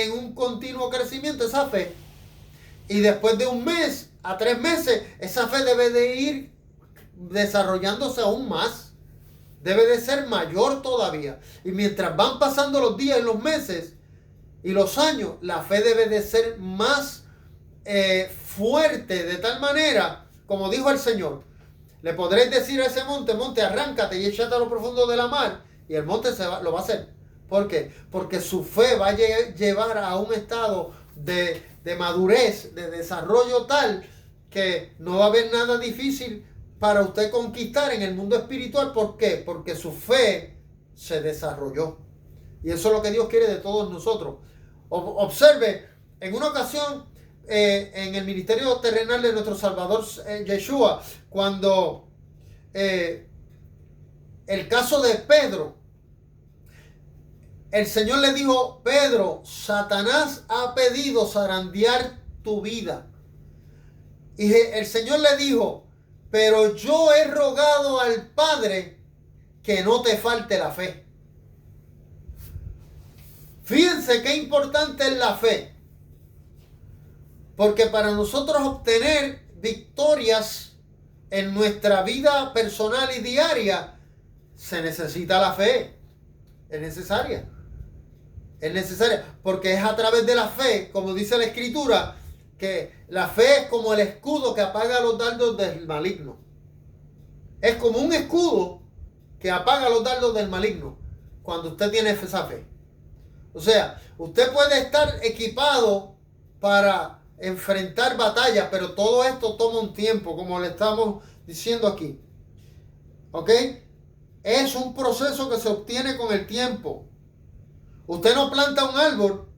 en un continuo crecimiento esa fe. Y después de 1 mes a 3 meses, esa fe debe de ir desarrollándose aún más. Debe de ser mayor todavía. Y mientras van pasando los días y los meses y los años, la fe debe de ser más fuerte, de tal manera, como dijo el Señor, le podréis decir a ese monte, monte, arráncate y échate a lo profundo de la mar, y el monte lo va a hacer. ¿Por qué? Porque su fe va a llevar a un estado de madurez, de desarrollo tal, que no va a haber nada difícil para usted conquistar en el mundo espiritual. ¿Por qué? Porque su fe se desarrolló. Y eso es lo que Dios quiere de todos nosotros. Observe, en una ocasión, en el ministerio terrenal de nuestro Salvador Yeshua, cuando el caso de Pedro, el Señor le dijo: Pedro, Satanás ha pedido zarandear tu vida. Y el Señor le dijo: pero yo he rogado al Padre que no te falte la fe. Fíjense qué importante es la fe. Porque para nosotros obtener victorias en nuestra vida personal y diaria, se necesita la fe. Es necesaria. Es necesaria. Porque es a través de la fe, como dice la Escritura, que la fe es como el escudo que apaga los dardos del maligno. Es como un escudo que apaga los dardos del maligno cuando usted tiene esa fe. O sea, usted puede estar equipado para enfrentar batallas, pero todo esto toma un tiempo, como le estamos diciendo aquí. ¿Ok? Es un proceso que se obtiene con el tiempo. Usted no planta un árbol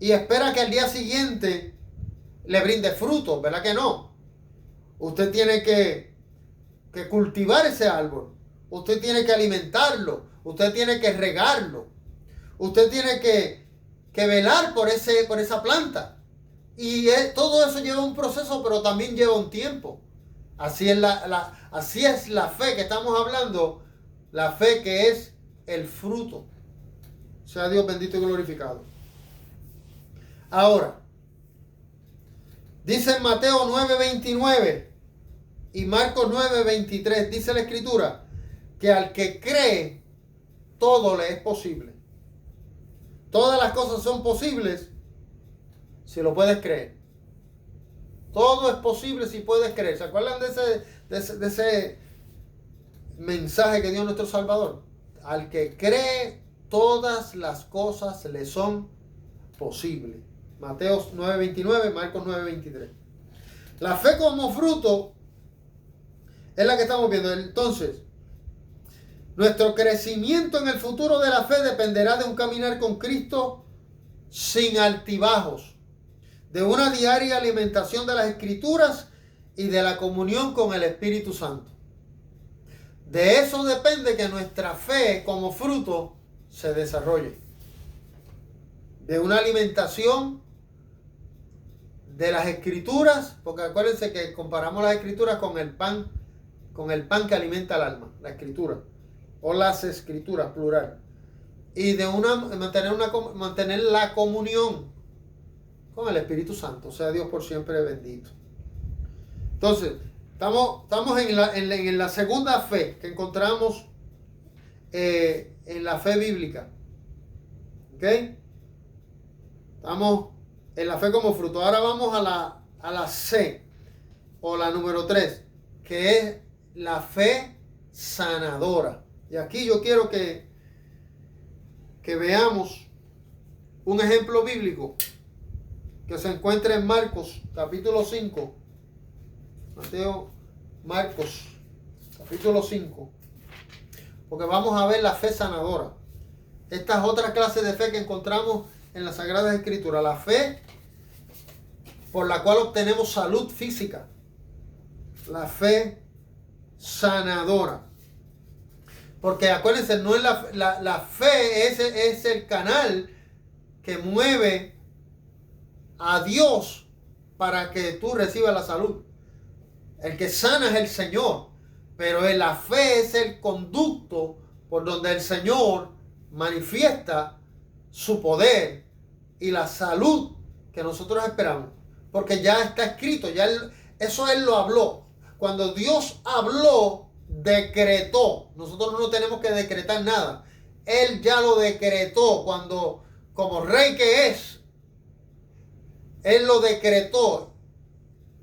y espera que al día siguiente le brinde frutos, ¿verdad que no? Usted tiene que cultivar ese árbol. Usted tiene que alimentarlo. Usted tiene que regarlo. Usted tiene que velar por esa planta. Y todo eso lleva un proceso, pero también lleva un tiempo. Así es así es la fe que estamos hablando. La fe que es el fruto. Sea Dios bendito y glorificado. Ahora, dice en Mateo 9:29 y Marcos 9:23, dice la Escritura, que al que cree, todo le es posible. Todas las cosas son posibles si lo puedes creer. Todo es posible si puedes creer. ¿Se acuerdan de ese mensaje que dio nuestro Salvador? Al que cree, todas las cosas le son posibles. Mateo 9:29, Marcos 9:23. La fe como fruto es la que estamos viendo. Entonces, nuestro crecimiento en el futuro de la fe dependerá de un caminar con Cristo sin altibajos, de una diaria alimentación de las Escrituras y de la comunión con el Espíritu Santo. De eso depende que nuestra fe como fruto se desarrolle. De una alimentación de las Escrituras, porque acuérdense que comparamos las Escrituras con el pan que alimenta el alma, la Escritura, o las Escrituras, plural. Y de mantener la comunión con el Espíritu Santo. Sea Dios por siempre bendito. Entonces, estamos en la segunda fe que encontramos en la fe bíblica. ¿Ok? Estamos en la fe como fruto. Ahora vamos a la C, o la número 3, que es la fe sanadora. Y aquí yo quiero que veamos un ejemplo bíblico que se encuentra en Marcos, capítulo 5. Marcos, capítulo 5. Porque vamos a ver la fe sanadora. Esta es otra clase de fe que encontramos en las Sagradas Escrituras. La fe por la cual obtenemos salud física. La fe sanadora. Porque acuérdense, no es la fe es el canal que mueve a Dios para que tú recibas la salud. El que sana es el Señor, pero la fe es el conducto por donde el Señor manifiesta su poder y la salud que nosotros esperamos. Porque ya está escrito, eso Él lo habló. Cuando Dios habló, decretó. Nosotros no tenemos que decretar nada. Él ya lo decretó cuando, como rey que es, Él lo decretó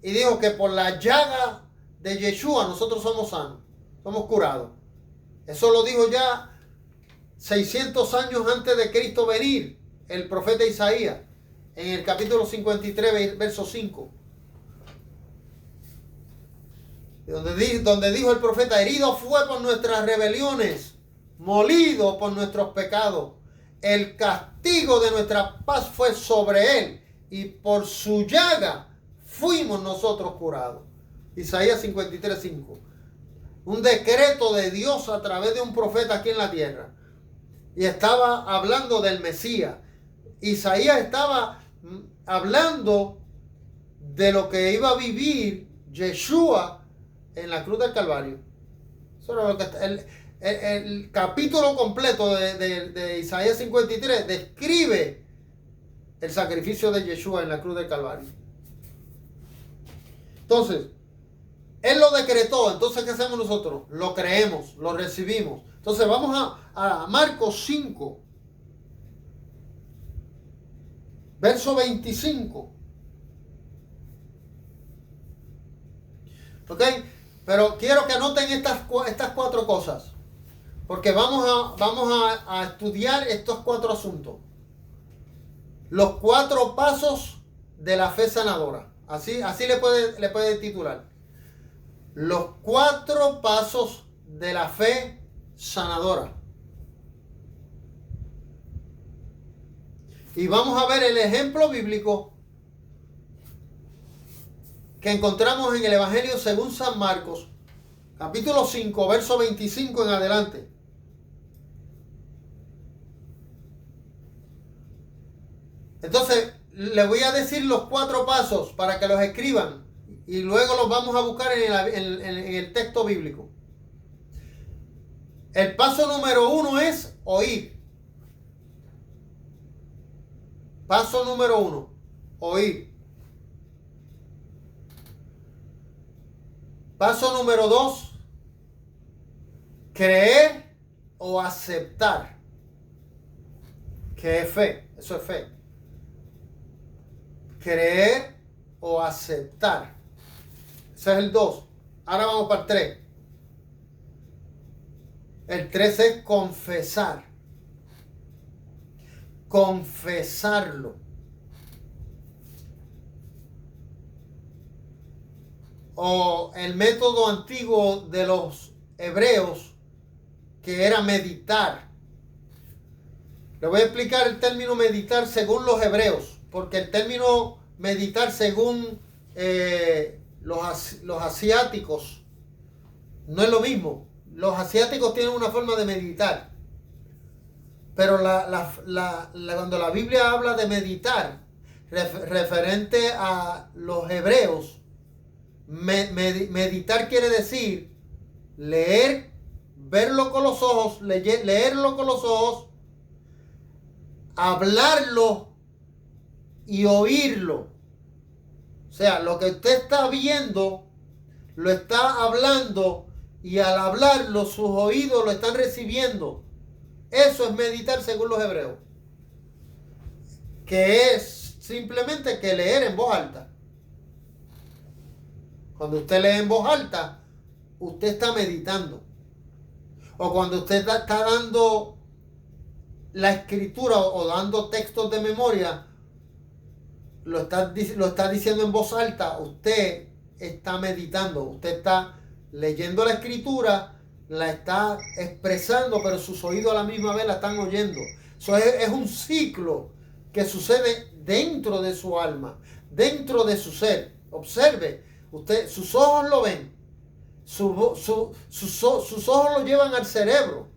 y dijo que por la llaga de Yeshua nosotros somos sanos, somos curados. Eso lo dijo ya 600 años antes de Cristo venir, el profeta Isaías, en el capítulo 53, verso 5. Donde dijo el profeta: herido fue por nuestras rebeliones, molido por nuestros pecados. El castigo de nuestra paz fue sobre él, y por su llaga fuimos nosotros curados. Isaías 53, 5. Un decreto de Dios a través de un profeta aquí en la tierra. Y estaba hablando del Mesías. Isaías estaba hablando de lo que iba a vivir Yeshua en la cruz del Calvario. Eso era lo que el capítulo completo de Isaías 53 describe el sacrificio de Yeshua en la cruz del Calvario. Entonces, Él lo decretó. Entonces, ¿qué hacemos nosotros? Lo creemos, lo recibimos. Entonces, vamos a Marcos 5, verso 25. ¿Ok? Pero quiero que anoten estas 4 cosas. Porque vamos a estudiar estos 4 asuntos. Los 4 pasos de la fe sanadora. Así le puede titular. Los 4 pasos de la fe sanadora. Y vamos a ver el ejemplo bíblico que encontramos en el Evangelio según San Marcos, capítulo 5, verso 25 en adelante. Entonces, les voy a decir los 4 pasos para que los escriban y luego los vamos a buscar en el texto bíblico. El paso número 1 es oír. Paso número 1, oír. Paso número 2, creer o aceptar. ¿Qué es fe? Eso es fe. Creer o aceptar. Ese es el 2. Ahora vamos para el 3. El 3 es confesar. Confesarlo. O el método antiguo de los hebreos, que era meditar. Le voy a explicar el término meditar según los hebreos, porque el término meditar según los asiáticos no es lo mismo. Los asiáticos tienen una forma de meditar, pero cuando la Biblia habla de meditar referente a los hebreos, meditar quiere decir leer, verlo con los ojos, leerlo con los ojos, hablarlo y oírlo. O sea, lo que usted está viendo, lo está hablando, y al hablarlo, sus oídos lo están recibiendo. Eso es meditar según los hebreos. Que es simplemente que leer en voz alta. Cuando usted lee en voz alta, usted está meditando. O cuando usted está dando la escritura o dando textos de memoria, lo está diciendo en voz alta, usted está meditando. Usted está leyendo la escritura, la está expresando, pero sus oídos a la misma vez la están oyendo. Eso es un ciclo que sucede dentro de su alma, dentro de su ser. Observe, usted, sus ojos lo ven, sus ojos lo llevan al cerebro.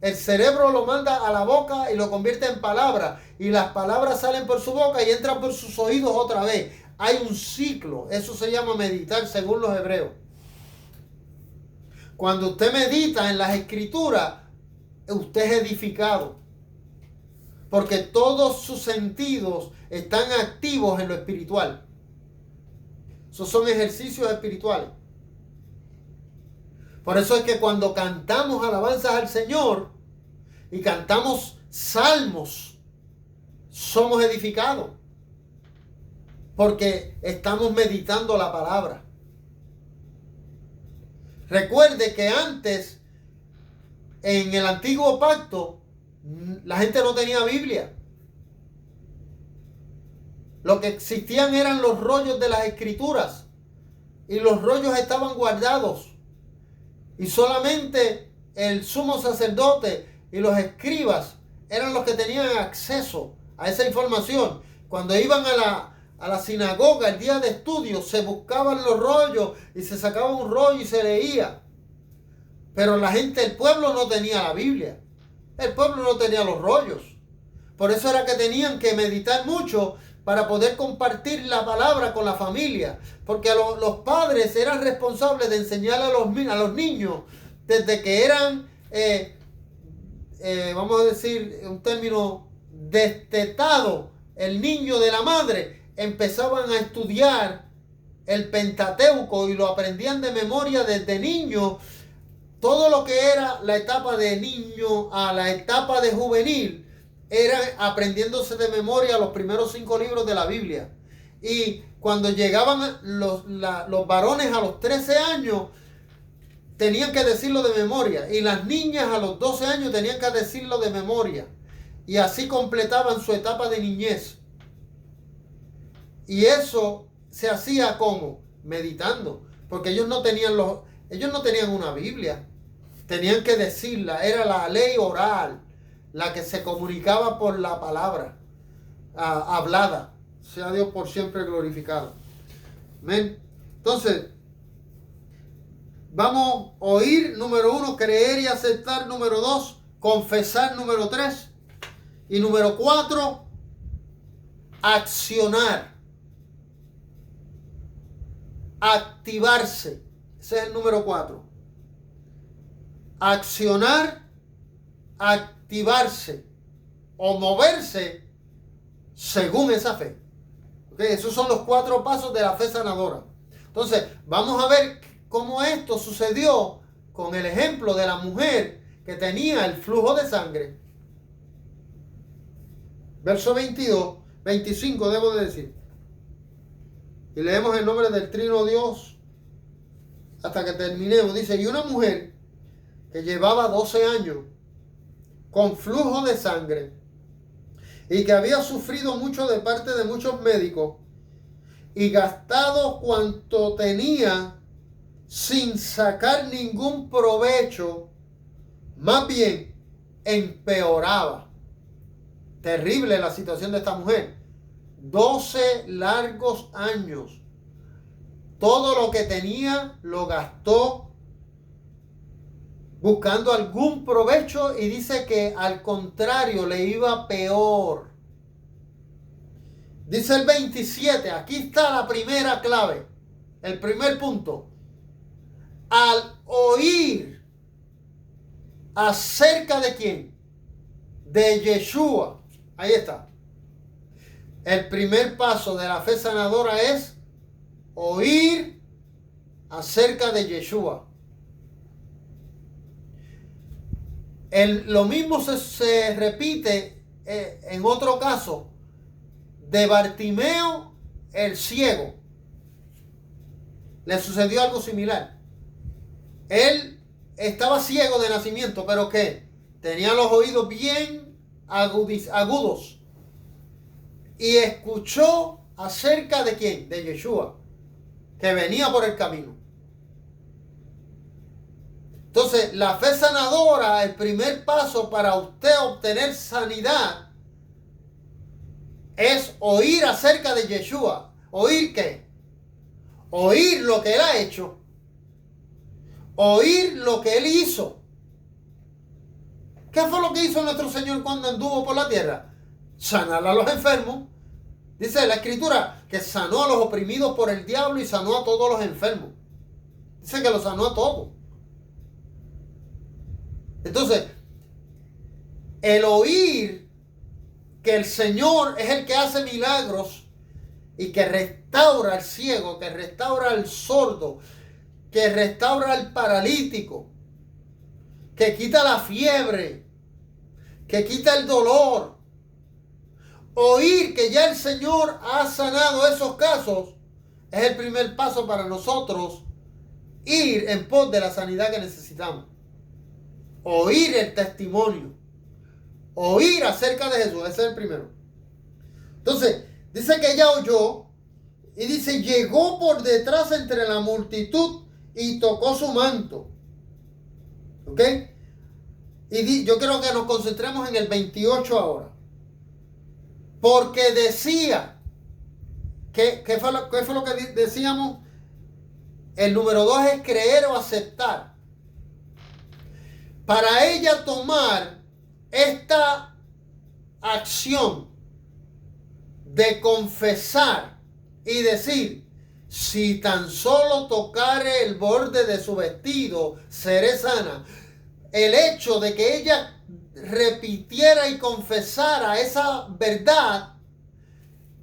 El cerebro lo manda a la boca y lo convierte en palabras, y las palabras salen por su boca y entran por sus oídos otra vez. Hay un ciclo. Eso se llama meditar según los hebreos. Cuando usted medita en las escrituras, usted es edificado. porque todos sus sentidos están activos en lo espiritual. Esos son ejercicios espirituales. Por eso es que cuando cantamos alabanzas al Señor y cantamos salmos, somos edificados, porque estamos meditando la palabra. Recuerde que antes, en el antiguo pacto, la gente no tenía Biblia. Lo que existían eran los rollos de las escrituras, y los rollos estaban guardados, y solamente el sumo sacerdote y los escribas eran los que tenían acceso a esa información. Cuando iban a la sinagoga el día de estudio, se buscaban los rollos y se sacaba un rollo y se leía. Pero la gente, el pueblo no tenía la Biblia. El pueblo no tenía los rollos. Por eso era que tenían que meditar mucho para poder compartir la palabra con la familia. Porque los padres eran responsables de enseñar a los niños desde que eran, vamos a decir un término, destetado el niño de la madre. Empezaban a estudiar el Pentateuco y lo aprendían de memoria desde niño. Todo lo que era la etapa de niño a la etapa de juvenil era aprendiéndose de memoria los primeros 5 libros de la Biblia. Y cuando llegaban los varones a los 13 años, tenían que decirlo de memoria. Y las niñas a los 12 años tenían que decirlo de memoria. Y así completaban su etapa de niñez. Y eso se hacía como meditando, porque ellos no tenían una Biblia, tenían que decirla, era la ley oral, la que se comunicaba por la palabra hablada. Sea Dios por siempre glorificado. Amén. Entonces, vamos a oír, número 1, creer y aceptar, número 2, confesar, número 3, y número 4, accionar. Activarse. Ese es el número 4. Accionar, activarse o moverse según esa fe. ¿Okay? Esos son los 4 pasos de la fe sanadora. Entonces, vamos a ver cómo esto sucedió con el ejemplo de la mujer que tenía el flujo de sangre. Verso 25 debo de decir. Y leemos el nombre del Trino Dios hasta que terminemos. Dice, y una mujer que llevaba 12 años con flujo de sangre y que había sufrido mucho de parte de muchos médicos y gastado cuanto tenía sin sacar ningún provecho, más bien empeoraba. Terrible la situación de esta mujer. 12 largos años. Todo lo que tenía lo gastó buscando algún provecho, y dice que al contrario le iba peor. Dice el 27, aquí está la primera clave, el primer punto. Al oír acerca de quién, de Yeshua, ahí está. El primer paso de la fe sanadora es oír acerca de Yeshua. Lo mismo se repite en otro caso de Bartimeo el ciego. Le sucedió algo similar. Él estaba ciego de nacimiento, pero ¿qué? Tenía los oídos bien agudos. Y escuchó acerca de quién, de Yeshua, que venía por el camino. Entonces, la fe sanadora, el primer paso para usted obtener sanidad es oír acerca de Yeshua. ¿Oír qué? Oír lo que Él ha hecho. Oír lo que Él hizo. ¿Qué fue lo que hizo nuestro Señor cuando anduvo por la tierra? Sanar a los enfermos. Dice la Escritura que sanó a los oprimidos por el diablo y sanó a todos los enfermos. Dice que los sanó a todos. Entonces, el oír que el Señor es el que hace milagros y que restaura al ciego, que restaura al sordo, que restaura al paralítico, que quita la fiebre, que quita el dolor. Oír que ya el Señor ha sanado esos casos es el primer paso para nosotros ir en pos de la sanidad que necesitamos. Oír el testimonio. Oír acerca de Jesús. Ese es el primero. Entonces, dice que ella oyó y dice, llegó por detrás entre la multitud y tocó su manto. ¿Ok? Y yo creo que nos concentremos en el 28 ahora. Porque decía, ¿qué fue lo que decíamos? El número 2 es creer o aceptar. Para ella tomar esta acción de confesar y decir, si tan solo tocare el borde de su vestido, seré sana. El hecho de que ella repitiera y confesara esa verdad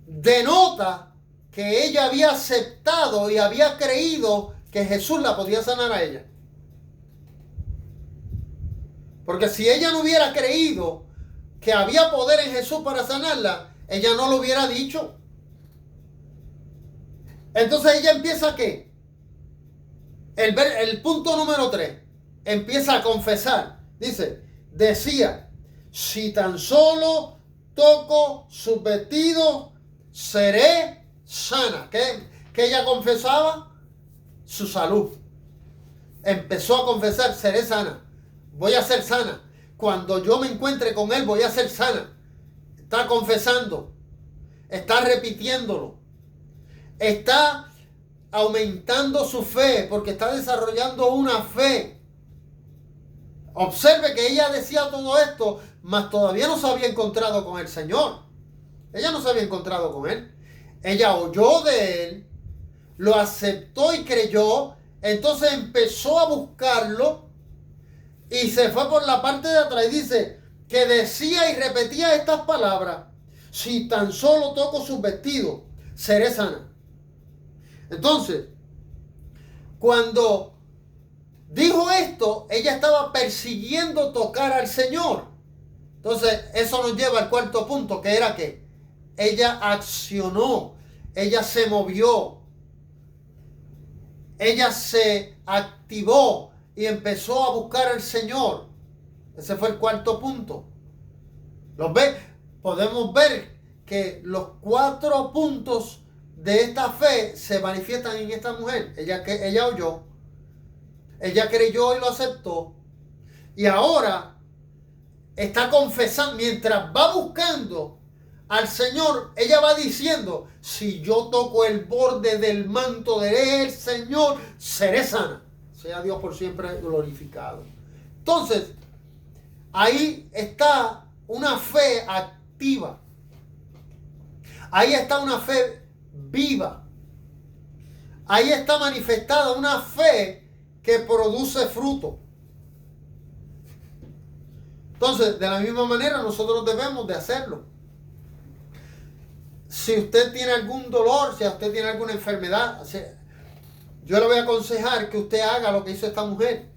denota que ella había aceptado y había creído que Jesús la podía sanar a ella. Porque si ella no hubiera creído que había poder en Jesús para sanarla, ella no lo hubiera dicho. Entonces ella empieza ¿qué? El punto número 3. Empieza a confesar. Dice, decía, si tan solo toco sus vestidos, seré sana. ¿Qué ella confesaba? Su salud. Empezó a confesar, seré sana. Voy a ser sana. Cuando yo me encuentre con Él, voy a ser sana. Está confesando. Está repitiéndolo. Está aumentando su fe porque está desarrollando una fe. Observe que ella decía todo esto, mas todavía no se había encontrado con el Señor. Ella no se había encontrado con Él. Ella oyó de Él, lo aceptó y creyó, entonces empezó a buscarlo y se fue por la parte de atrás y dice que decía y repetía estas palabras, si tan solo toco sus vestidos, seré sana. Entonces, cuando dijo esto, ella estaba persiguiendo tocar al Señor. Entonces, eso nos lleva al cuarto punto, que era que ella accionó, ella se movió, ella se activó y empezó a buscar al Señor. Ese fue el cuarto punto. ¿Los ve? Podemos ver que los 4 puntos de esta fe se manifiestan en esta mujer. Ella oyó, ella creyó y lo aceptó. Y ahora está confesando, mientras va buscando al Señor, ella va diciendo, si yo toco el borde del manto del Señor, seré sana. Sea Dios por siempre glorificado. Entonces, ahí está una fe activa. Ahí está una fe viva. Ahí está manifestada una fe que produce fruto. Entonces, de la misma manera, nosotros debemos de hacerlo. Si usted tiene algún dolor, si usted tiene alguna enfermedad, yo le voy a aconsejar que usted haga lo que hizo esta mujer.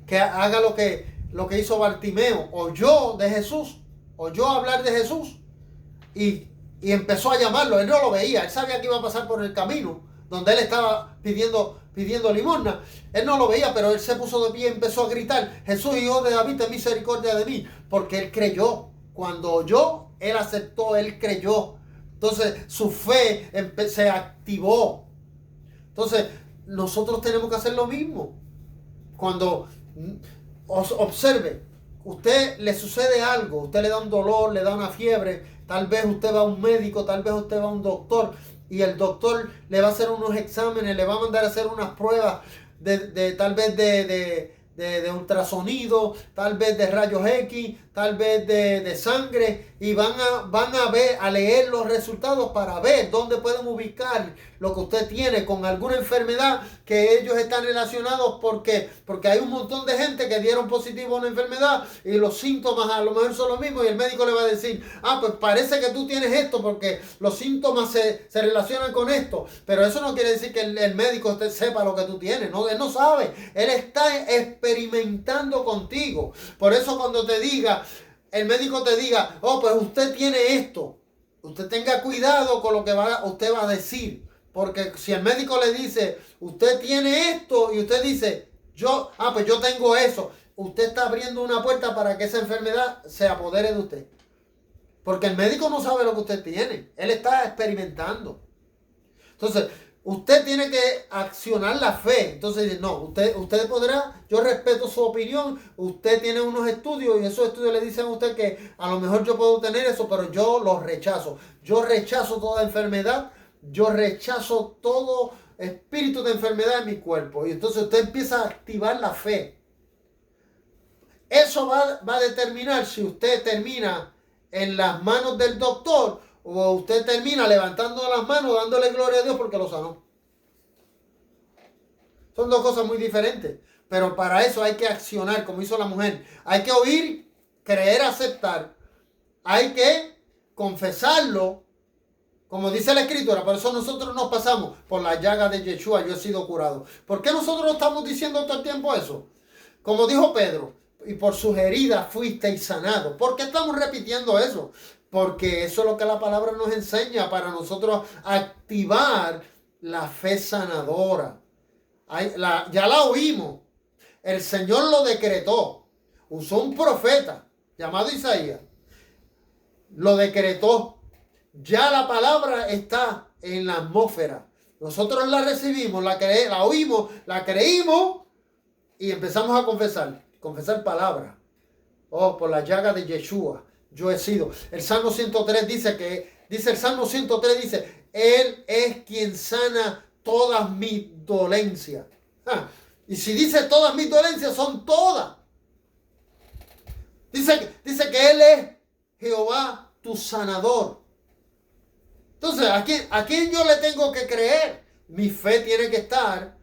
Que haga lo que hizo Bartimeo. Oyó de Jesús. Oyó hablar de Jesús. Y empezó a llamarlo. Él no lo veía. Él sabía que iba a pasar por el camino donde él estaba pidiendo limosna. Él no lo veía, pero él se puso de pie y empezó a gritar, Jesús, hijo de David, ten misericordia de mí. Porque él creyó. Cuando oyó, él aceptó, él creyó. Entonces su fe se activó. Entonces nosotros tenemos que hacer lo mismo. Cuando observe, usted le sucede algo, usted le da un dolor, le da una fiebre, tal vez usted va a un médico, tal vez usted va a un doctor y el doctor le va a hacer unos exámenes, le va a mandar a hacer unas pruebas tal vez de ultrasonido, tal vez de rayos X, tal vez de sangre, y van a ver, a leer los resultados para ver dónde pueden ubicar lo que usted tiene con alguna enfermedad que ellos están relacionados, porque hay un montón de gente que dieron positivo a una enfermedad y los síntomas a lo mejor son los mismos, y el médico le va a decir, pues parece que tú tienes esto porque los síntomas se relacionan con esto, pero eso no quiere decir que el médico sepa lo que tú tienes. No, él no sabe, él está experimentando contigo. Por eso cuando el médico te diga, pues usted tiene esto, usted tenga cuidado con lo que usted va a decir. Porque si el médico le dice, usted tiene esto, y usted dice, pues yo tengo eso, usted está abriendo una puerta para que esa enfermedad se apodere de usted. Porque el médico no sabe lo que usted tiene, él está experimentando. Entonces, usted tiene que accionar la fe. Entonces, no, usted podrá, yo respeto su opinión, usted tiene unos estudios y esos estudios le dicen a usted que a lo mejor yo puedo tener eso, pero yo los rechazo. Yo rechazo toda enfermedad, yo rechazo todo espíritu de enfermedad en mi cuerpo. Y entonces usted empieza a activar la fe. Eso va a determinar si usted termina en las manos del doctor o usted termina levantando las manos, dándole gloria a Dios porque lo sanó. Son dos cosas muy diferentes. Pero para eso hay que accionar como hizo la mujer. Hay que oír, creer, aceptar. Hay que confesarlo, como dice la Escritura. Por eso nosotros nos pasamos por la llaga de Yeshua, yo he sido curado. ¿Por qué nosotros estamos diciendo todo el tiempo eso? Como dijo Pedro, y por sus heridas fuisteis sanados. ¿Por qué estamos repitiendo eso? Porque eso es lo que la palabra nos enseña para nosotros activar la fe sanadora. Ya la oímos. El Señor lo decretó. Usó un profeta llamado Isaías. Lo decretó. Ya la palabra está en la atmósfera. Nosotros la recibimos, la oímos, la creímos y empezamos a confesar palabra. Por la llaga de Yeshua yo he sido. El Salmo 103 dice, Él es quien sana todas mis dolencias. Y si dice todas mis dolencias, son todas. Dice que Él es Jehová tu sanador. Entonces, ¿a quién yo le tengo que creer? Mi fe tiene que estar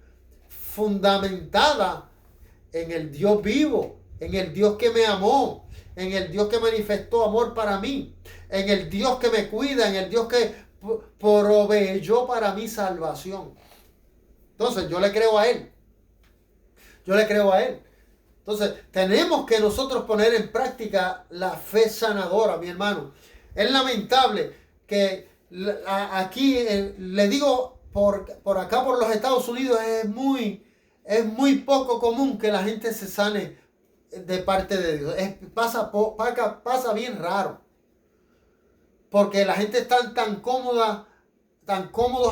fundamentada en el Dios vivo, en el Dios que me amó, en el Dios que manifestó amor para mí, en el Dios que me cuida, en el Dios que proveyó para mi salvación. Entonces, yo le creo a Él. Yo le creo a Él. Entonces, tenemos que nosotros poner en práctica la fe sanadora, mi hermano. Es lamentable que aquí, le digo, por acá, por los Estados Unidos, es muy poco común que la gente se sane de parte de Dios. Pasa bien raro. Porque la gente está tan cómodos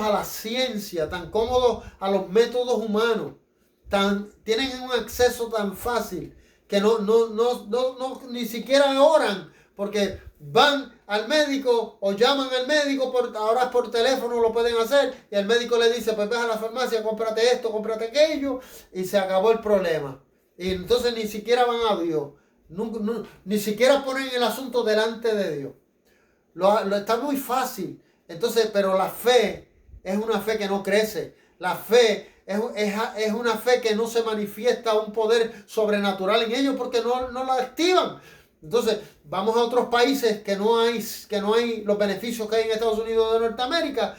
a la ciencia, tan cómodos a los métodos humanos, tienen un acceso tan fácil que no ni siquiera oran, porque van al médico o llaman al médico, ahora por teléfono lo pueden hacer, y el médico le dice, pues ve a la farmacia, cómprate esto, cómprate aquello, y se acabó el problema. Y entonces ni siquiera van a Dios, ni siquiera ponen el asunto delante de Dios. Está muy fácil. Entonces, pero la fe es una fe que no crece. La fe es una fe que no se manifiesta un poder sobrenatural en ellos porque no la activan. Entonces, vamos a otros países que no hay los beneficios que hay en Estados Unidos de Norteamérica,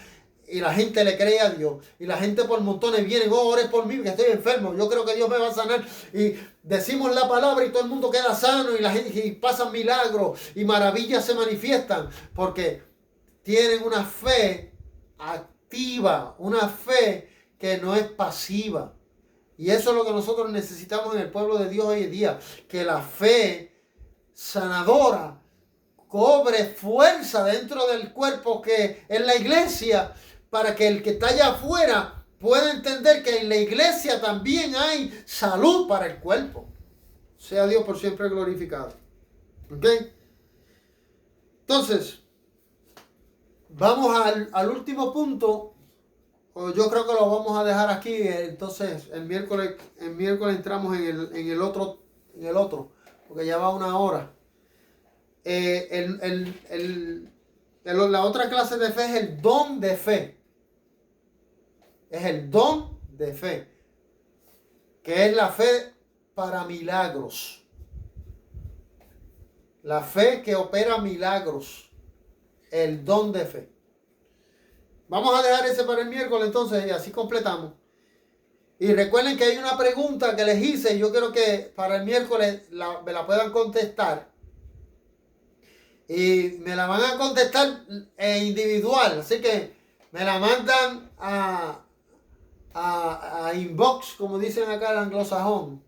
y la gente le cree a Dios. Y la gente por montones vienen, ore por mí que estoy enfermo, yo creo que Dios me va a sanar. Y decimos la palabra y todo el mundo queda sano, y pasan milagros y maravillas se manifiestan, porque tienen una fe activa, una fe que no es pasiva. Y eso es lo que nosotros necesitamos en el pueblo de Dios hoy en día, que la fe sanadora cobre fuerza dentro del cuerpo que es la iglesia, para que el que está allá afuera pueda entender que en la iglesia también hay salud para el cuerpo. Sea Dios por siempre glorificado. ¿Ok? Entonces, vamos al último punto. Yo creo que lo vamos a dejar aquí. Entonces, el miércoles entramos en el otro, porque ya va 1 hora. la otra clase de fe es el don de fe. Es el don de fe, que es la fe para milagros. La fe que opera milagros. El don de fe. Vamos a dejar ese para el miércoles entonces y así completamos. Y recuerden que hay una pregunta que les hice y yo quiero que para el miércoles me la puedan contestar. Y me la van a contestar individual. Así que me la mandan a inbox, como dicen acá en anglosajón.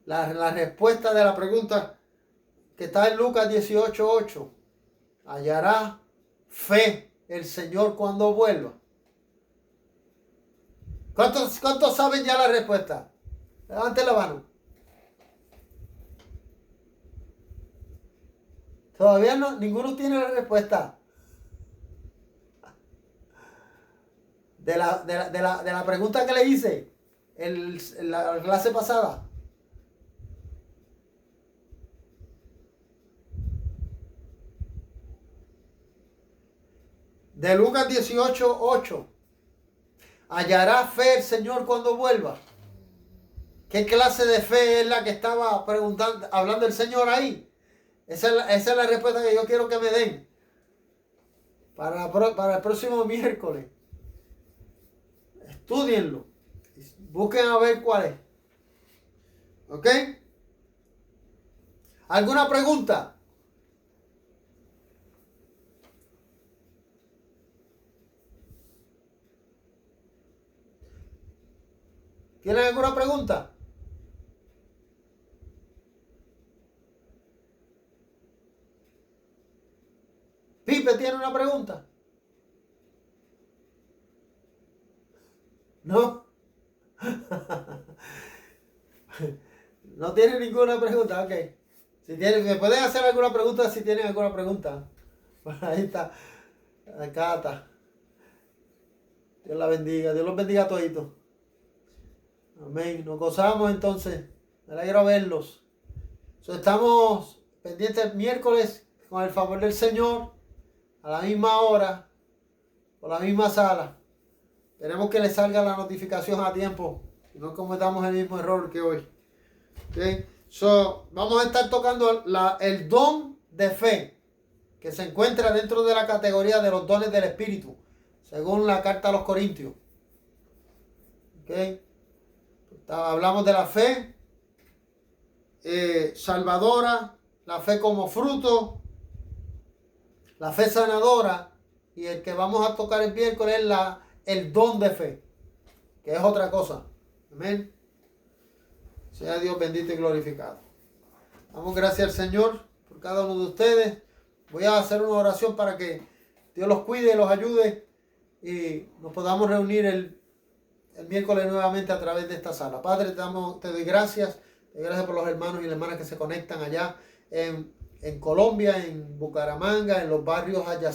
La respuesta de la pregunta que está en Lucas 18:8. Hallará fe el Señor cuando vuelva. ¿Cuántos saben ya la respuesta? Levanten la mano. Todavía no, ninguno tiene la respuesta. De la pregunta que le hice en la clase pasada. De Lucas 18:8. Hallará fe el Señor cuando vuelva. ¿Qué clase de fe es la que estaba preguntando, hablando el Señor ahí? Esa es la respuesta que yo quiero que me den para el próximo miércoles. Estudienlo. Busquen a ver cuál es. ¿Ok? ¿Alguna pregunta? ¿Tienen alguna pregunta? Pipe tiene una pregunta. ¿No? No tiene ninguna pregunta, ok. Si tienen, me pueden hacer alguna pregunta si tienen alguna pregunta. Bueno, ahí está. Acá está. Dios la bendiga. Dios los bendiga a toditos. Amén. Nos gozamos entonces. Me alegro verlos. Estamos pendientes el miércoles con el favor del Señor. A la misma hora. Por la misma sala. Queremos que les salga la notificación a tiempo. Y no cometamos el mismo error que hoy. Okay. Vamos a estar tocando el don de fe. Que se encuentra dentro de la categoría de los dones del Espíritu. Según la carta a los Corintios. Okay. Hablamos de la fe salvadora, la fe como fruto, la fe sanadora, y el que vamos a tocar el miércoles es el don de fe, que es otra cosa. Amén. Sea Dios bendito y glorificado. Damos gracias al Señor por cada uno de ustedes. Voy a hacer una oración para que Dios los cuide, los ayude y nos podamos reunir el miércoles nuevamente a través de esta sala. Padre, te doy gracias. Te doy gracias por los hermanos y las hermanas que se conectan allá en Colombia, en Bucaramanga, en los barrios adyacentes.